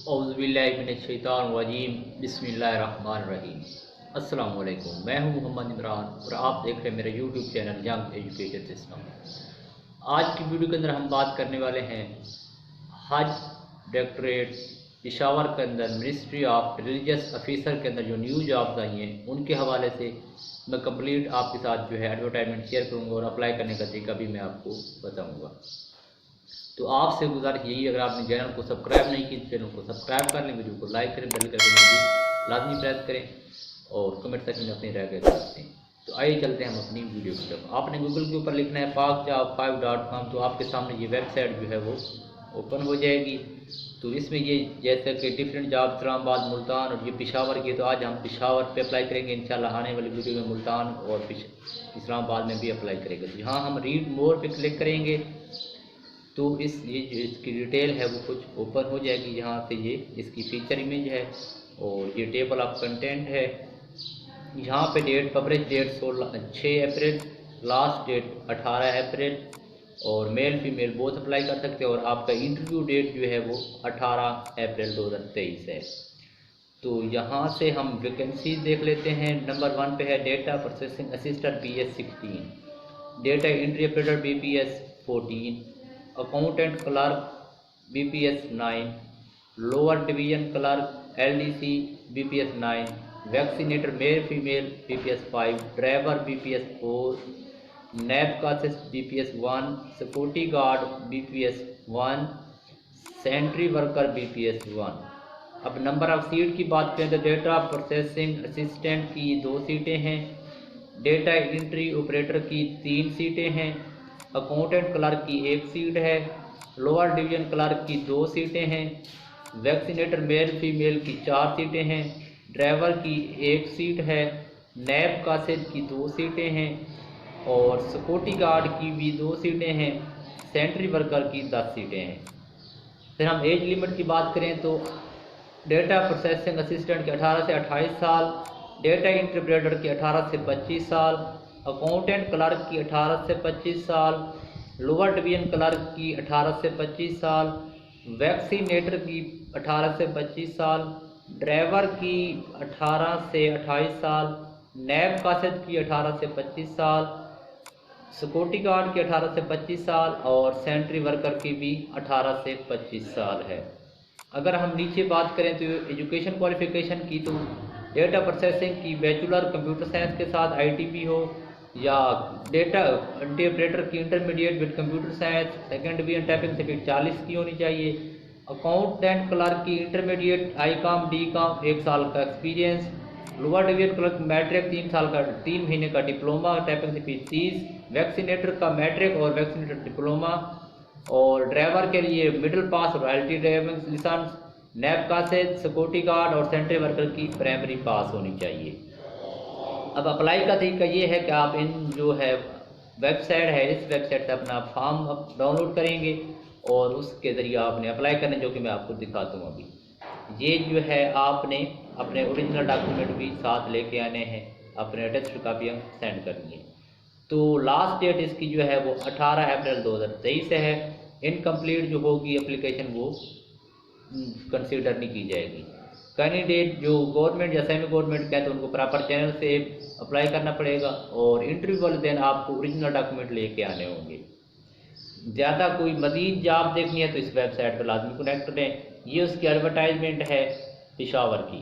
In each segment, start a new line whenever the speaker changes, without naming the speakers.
औज़ुबिल्लाहिमिनश्शैतानिर्रजीम बिस्मिल्लाहिर्रहमानिर्रहीम। अस्सलाम वालेकुम, मैं हूं मोहम्मद इमरान और आप देख रहे हैं मेरा YouTube channel young education system. आज की वीडियो के अंदर हम बात करने वाले हैं हज डायरेक्टरेट पेशावर के अंदर मिनिस्ट्री ऑफ रिलीजियस अफीसर के अंदर जो न्यू जॉब्स आई हैं उनके हवाले से मैं कंप्लीट आपके साथ जो है एडवर्टाइजमेंट शेयर करूँगा और अप्लाई करने का तरीका भी मैं आपको बताऊँगा। तो आपसे गुजारिश यही, अगर आपने चैनल को सब्सक्राइब नहीं किया तो चैनल को सब्सक्राइब कर लें, वीडियो को लाइक करें, बेल आइकन भी लाजमी प्रेस करें और कमेंट सेक्शन में अपनी राय कह सकते हैं। तो आइए चलते हैं हम अपनी वीडियो की तरफ। आपने गूगल के ऊपर लिखना है pakjob5.com, तो आपके सामने ये वेबसाइट जो है वो ओपन हो जाएगी। तो इसमें ये जैसे कि डिफरेंट जॉब इस्लामाबाद, मुल्तान और ये पेशावर की, तो आज हम पेशावर पे अप्लाई करेंगे। इंशाल्लाह आने वाली वीडियो में मुल्तान और इस्लामाबाद में भी अप्लाई करेंगे। तो यहाँ हम रीड मोर पे क्लिक करेंगे तो ये जो इसकी डिटेल है वो कुछ ओपन हो जाएगी। यहाँ से ये इसकी फीचर इमेज है और ये टेबल ऑफ कंटेंट है। यहाँ पे डेट, पब्लिश डेट 6 अप्रैल, लास्ट डेट 18 अप्रैल और मेल फीमेल बोथ अप्लाई कर सकते हैं। और आपका इंटरव्यू डेट जो है वो 18 अप्रैल 2023 है। तो यहाँ से हम वैकेंसी देख लेते हैं। नंबर 1 पे है data processing assistant BS 16, data entry operator BPS 14, accountant clerk BPS 9, lower division clerk LDC BPS 9, vaccinator male female BPS 5, driver BPS 4, नैब का BPS 1, security guard BPS 1, sentry worker BPS 1। अब number of seat की बात करें तो data processing assistant की 2 सीटें हैं, डेटा एंट्री ऑपरेटर की 3 सीटें हैं, अकाउंटेंट क्लर्क की 1 सीट है, लोअर डिवीजन क्लर्क की 2 सीटें हैं, वैक्सीनेटर मेल फीमेल की 4 सीटें हैं, ड्राइवर की 1 सीट है, नैब कासिद की 2 सीटें हैं और सिक्योरिटी गार्ड की भी 2 सीटें हैं, सेंट्री वर्कर की 10 सीटें हैं। फिर हम एज लिमिट की बात करें तो डेटा प्रोसेसिंग असिस्टेंट के 18 से 28 साल, डेटा इंटरप्रेटर की 18 से 25 साल, अकाउंटेंट क्लर्क की 18 से 25 साल, लोअर डिवीजन क्लर्क की 18 से 25 साल, वैक्सीनेटर की 18 से 25 साल, ड्राइवर की 18 से 28 साल, नैब कासिद की 18 से 25 साल, सिक्योरिटी गार्ड की 18 से 25 साल और सेंट्री वर्कर की भी 18 से 25 साल है। अगर हम नीचे बात करें तो एजुकेशन क्वालिफिकेशन की, तो डेटा प्रोसेसिंग की बैचलर कंप्यूटर साइंस के साथ ITP हो, या डेटा इंटरप्रेटर की intermediate with computer science, second division typing speed 40 की होनी चाहिए, अकाउंटेंट क्लर्क की इंटरमीडिएट ICOM DCOM 1 साल का experience, lower division clerk matric 3 साल का 3 महीने का डिप्लोमा, टाइपिंग स्पीड 30, वैक्सीनेटर का मैट्रिक और वैक्सीनेटर डिप्लोमा, और ड्राइवर के लिए middle pass royalty driving licence, नैब का से सिक्योरिटी गार्ड और सेंट्री वर्कर की प्राइमरी पास होनी चाहिए। अब अप्लाई का तरीका ये है कि आप इन जो है वेबसाइट है, इस वेबसाइट से अपना फॉर्म डाउनलोड करेंगे और उसके ज़रिए आपने अप्लाई करना, जो कि मैं आपको दिखाता हूँ अभी। ये जो है आपने अपने ओरिजिनल डॉक्यूमेंट भी साथ लेके आने हैं, अपने अटेस्टेड कापियाँ सेंड करनी है। तो लास्ट डेट इसकी जो है वो 18 अप्रैल 2023 है। इनकम्प्लीट जो होगी एप्लीकेशन वो कंसीडर नहीं की जाएगी। कैंडिडेट जो गवर्नमेंट या सेमी गवर्नमेंट कहते हैं उनको प्रॉपर चैनल से अप्लाई करना पड़ेगा और इंटरव्यू वाले दिन आपको ओरिजिनल डॉक्यूमेंट लेके आने होंगे। ज़्यादा कोई मज़ीद जॉब देखनी है तो इस वेबसाइट पर लाजमी कनेक्ट करें। ये उसकी एडवर्टाइजमेंट है पेशावर की,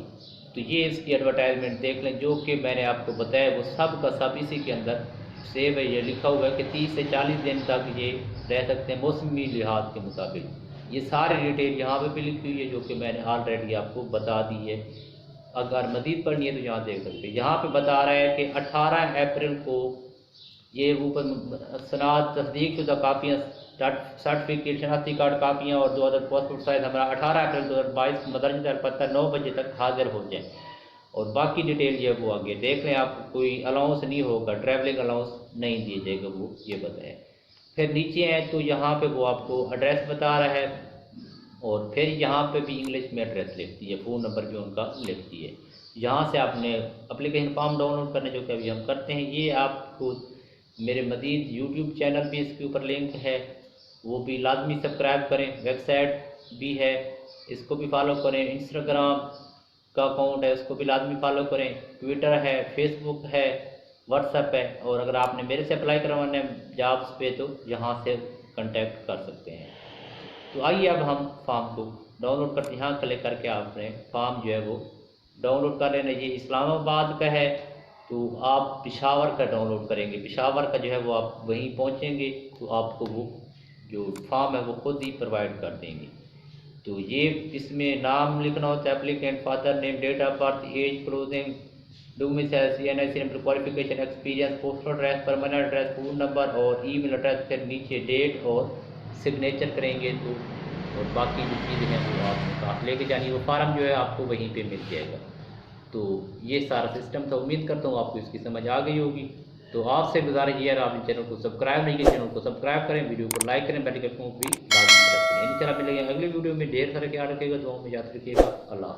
तो ये इसकी एडवर्टाइजमेंट देख लें। जो कि मैंने आपको बताया वो सब का सब इसी के अंदर सेव है। ये लिखा हुआ है कि 30 से 40 दिन तक ये रह सकते हैं मौसमी लिहाज के मुताबिक। ये सारी डिटेल यहाँ पे भी लिखी हुई है जो कि मैंने ऑलरेडी आपको बता दी है। अगर मज़ीद पढ़नी है तो यहाँ देख सकते हैं। यहाँ पे बता रहा है कि 18 अप्रैल को ये ऊपर सनाद तस्दीक शुदा कापियाँ, सर्टिफिकेट, शनाख्ती कार्ड कापियाँ और 2000 पासपोर्ट साइज हमारा 18 अप्रैल 2022 मदरजा पता 9 बजे तक हाजिर हो जाए। और बाकी डिटेल ये वो आगे देख लें। आपको कोई अलाउंस नहीं होगा, ट्रैवलिंग अलाउंस नहीं दिया जाएगा, वो ये बताएं। फिर नीचे है तो यहाँ पे वो आपको एड्रेस बता रहा है और फिर यहाँ पे भी इंग्लिश में एड्रेस लिखती है, फ़ोन नंबर भी उनका लिखती है। यहाँ से आपने एप्लीकेशन फॉर्म डाउनलोड करने, जो कि अभी हम करते हैं। ये आपको मेरे मज़ीद यूट्यूब चैनल भी इसके ऊपर लिंक है, वो भी लाजमी सब्सक्राइब करें। वेबसाइट भी है इसको भी फॉलो करें। इंस्टाग्राम का अकाउंट है उसको भी लाजमी फॉलो करें। ट्विटर है, फेसबुक है, व्हाट्सएप है। और अगर आपने मेरे से अप्लाई करवाना है जॉब्स पे तो यहाँ से कांटेक्ट कर सकते हैं। तो आइए अब हम फॉर्म को डाउनलोड करते हैं। यहाँ क्लिक करके आपने फॉर्म जो है वो डाउनलोड कर लेना। ये इस्लामाबाद का है तो आप पेशावर का डाउनलोड करेंगे। पेशावर का जो है वो आप वहीं पहुँचेंगे तो आपको वो जो फॉर्म है वो खुद ही प्रोवाइड कर देंगे। तो ये इसमें नाम लिखना होता है, applicant, father name, date of birth, age, closing, domicile, NIC number, qualification, experience, postal address, permanent address, phone number और ईमेल एड्रेस, फिर नीचे डेट और सिग्नेचर करेंगे। तो और बाकी जो चीज़ें हैं वो आपके पास लेके जानी, वो फार्म जो है आपको वहीं पे मिल जाएगा। तो ये सारा सिस्टम था। उम्मीद करता हूँ आपको इसकी समझ आ गई होगी। तो आपसे गुजारिश ये है, आपने चैनल को सब्सक्राइब नहीं किया, चैनल को सब्सक्राइब करें, वीडियो को लाइक करें, बेल आइकन को भी लाजमी प्रेस करें। इंशाल्लाह मिलेंगे अगली वीडियो में। ढेर सारे ख्याल रखिएगा, दुआओं में याद रखिएगा। अल्लाह।